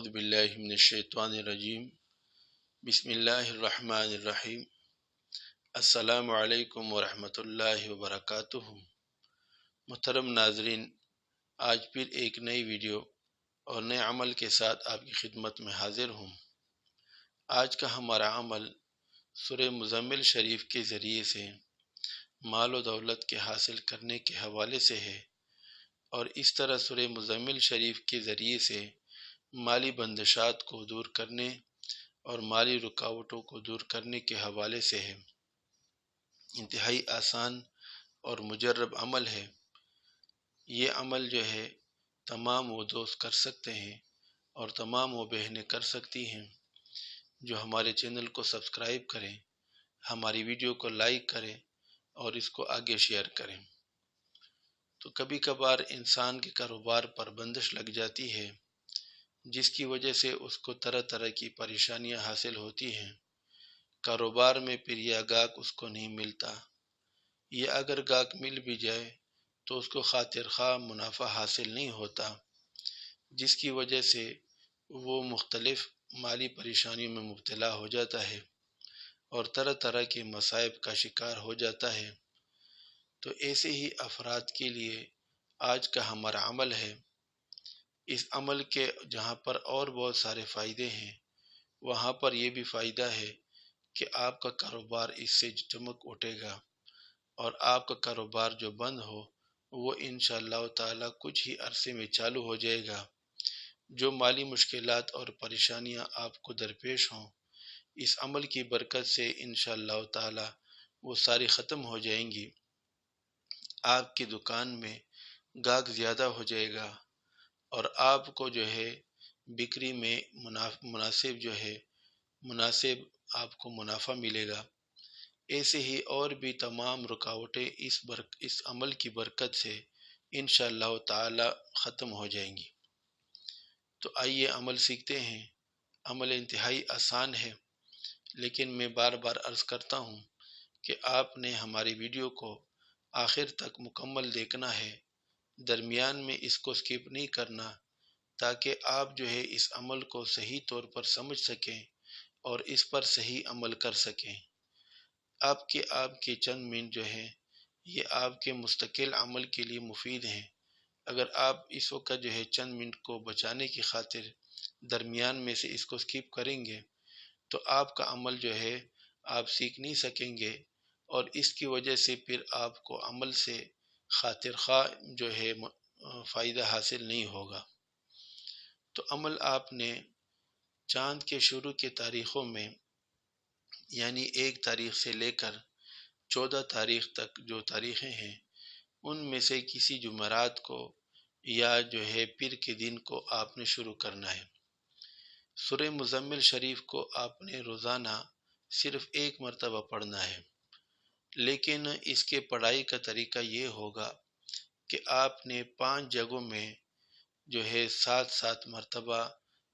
اعوذ باللہ من الشیطان الرجیم بسم اللہ الرحمن الرحیم السلام علیکم ورحمۃ اللہ وبرکاتہ۔ محترم ناظرین، آج پھر ایک نئی ویڈیو اور نئے عمل کے ساتھ آپ کی خدمت میں حاضر ہوں۔ آج کا ہمارا عمل سورہ مزمل شریف کے ذریعے سے مال و دولت کے حاصل کرنے کے حوالے سے ہے، اور اس طرح سورہ مزمل شریف کے ذریعے سے مالی بندشات کو دور کرنے اور مالی رکاوٹوں کو دور کرنے کے حوالے سے ہے۔ انتہائی آسان اور مجرب عمل ہے۔ یہ عمل جو ہے تمام وہ دوست کر سکتے ہیں اور تمام وہ بہنیں کر سکتی ہیں جو ہمارے چینل کو سبسکرائب کریں، ہماری ویڈیو کو لائک کریں اور اس کو آگے شیئر کریں۔ تو کبھی کبھار انسان کے کاروبار پر بندش لگ جاتی ہے، جس کی وجہ سے اس کو طرح طرح کی پریشانیاں حاصل ہوتی ہیں۔ کاروبار میں پھر یہ گاہک اس کو نہیں ملتا، یا اگر گاہک مل بھی جائے تو اس کو خاطر خواہ منافع حاصل نہیں ہوتا، جس کی وجہ سے وہ مختلف مالی پریشانیوں میں مبتلا ہو جاتا ہے اور طرح طرح کے مصائب کا شکار ہو جاتا ہے۔ تو ایسے ہی افراد کے لیے آج کا ہمارا عمل ہے۔ اس عمل کے جہاں پر اور بہت سارے فائدے ہیں، وہاں پر یہ بھی فائدہ ہے کہ آپ کا کاروبار اس سے چمک اٹھے گا، اور آپ کا کاروبار جو بند ہو وہ انشاءاللہ تعالی کچھ ہی عرصے میں چالو ہو جائے گا۔ جو مالی مشکلات اور پریشانیاں آپ کو درپیش ہوں، اس عمل کی برکت سے انشاءاللہ تعالی وہ ساری ختم ہو جائیں گی۔ آپ کی دکان میں گاہک زیادہ ہو جائے گا، اور آپ کو جو ہے بکری میں مناسب آپ کو منافع ملے گا۔ ایسے ہی اور بھی تمام رکاوٹیں اس عمل کی برکت سے انشاءاللہ تعالی ختم ہو جائیں گی۔ تو آئیے عمل سیکھتے ہیں۔ عمل انتہائی آسان ہے، لیکن میں بار بار عرض کرتا ہوں کہ آپ نے ہماری ویڈیو کو آخر تک مکمل دیکھنا ہے، درمیان میں اس کو سکپ نہیں کرنا، تاکہ آپ جو ہے اس عمل کو صحیح طور پر سمجھ سکیں اور اس پر صحیح عمل کر سکیں۔ آپ کے چند منٹ جو ہیں یہ آپ کے مستقل عمل کے لیے مفید ہیں۔ اگر آپ اس وقت جو ہے چند منٹ کو بچانے کی خاطر درمیان میں سے اس کو سکپ کریں گے تو آپ کا عمل جو ہے آپ سیکھ نہیں سکیں گے، اور اس کی وجہ سے پھر آپ کو عمل سے خاطر خواہ جو ہے فائدہ حاصل نہیں ہوگا۔ تو عمل آپ نے چاند کے شروع کے تاریخوں میں، یعنی 1 تاریخ سے لے کر 14 تاریخ تک جو تاریخیں ہیں، ان میں سے کسی جمعرات کو یا جو ہے پیر کے دن کو آپ نے شروع کرنا ہے۔ سورہ مزمل شریف کو آپ نے روزانہ صرف 1 مرتبہ پڑھنا ہے، لیکن اس کے پڑھائی کا طریقہ یہ ہوگا کہ آپ نے 5 جگہوں میں جو ہے 7 مرتبہ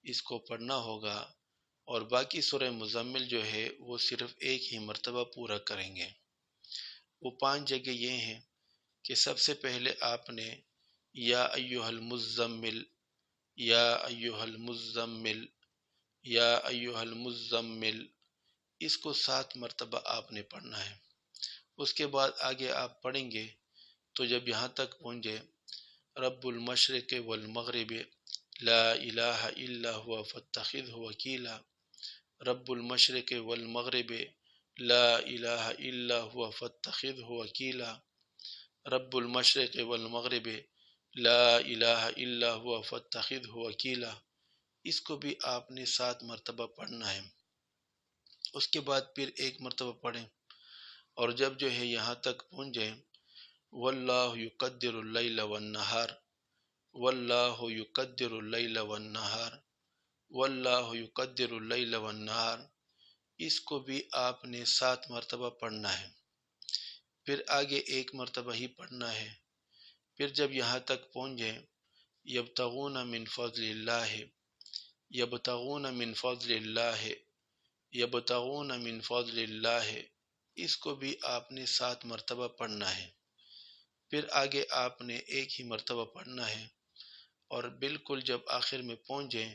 اس کو پڑھنا ہوگا، اور باقی سورہ مزمل جو ہے وہ صرف 1 ہی مرتبہ پورا کریں گے۔ وہ 5 جگہ یہ ہیں کہ سب سے پہلے آپ نے یا ایھا المزمل، یا ایھا المزمل، یا ایھا المزمل، اس کو 7 مرتبہ آپ نے پڑھنا ہے۔ اس کے بعد آگے آپ پڑھیں گے تو جب یہاں تک پہنچے رب المشرق والمغرب لا الہ الا هو فاتخذه وکیلا، رب المشرق والمغرب لا الہ الا هو فاتخذه وکیلا، رب المشرق والمغرب لا الہ الا هو فاتخذه وکیلا، اس کو بھی آپ نے 7 مرتبہ پڑھنا ہے۔ اس کے بعد پھر 1 مرتبہ پڑھیں، اور جب جو ہے یہاں تک پہنچ جائیں واللہ یقدر اللیل والنہار، واللہ یقدر اللیل والنہار، واللہ یقدر اللیل والنہار، اس کو بھی آپ نے 7 مرتبہ پڑھنا ہے۔ پھر آگے 1 مرتبہ ہی پڑھنا ہے۔ پھر جب یہاں تک پہنچ جائیں یبتغون من فضل اللہ، یبتغون من فضل اللہ، یبتغون من فضل اللہ، اس کو بھی آپ نے 7 مرتبہ پڑھنا ہے۔ پھر آگے آپ نے 1 ہی مرتبہ پڑھنا ہے، اور بالکل جب آخر میں پہنچ جائیں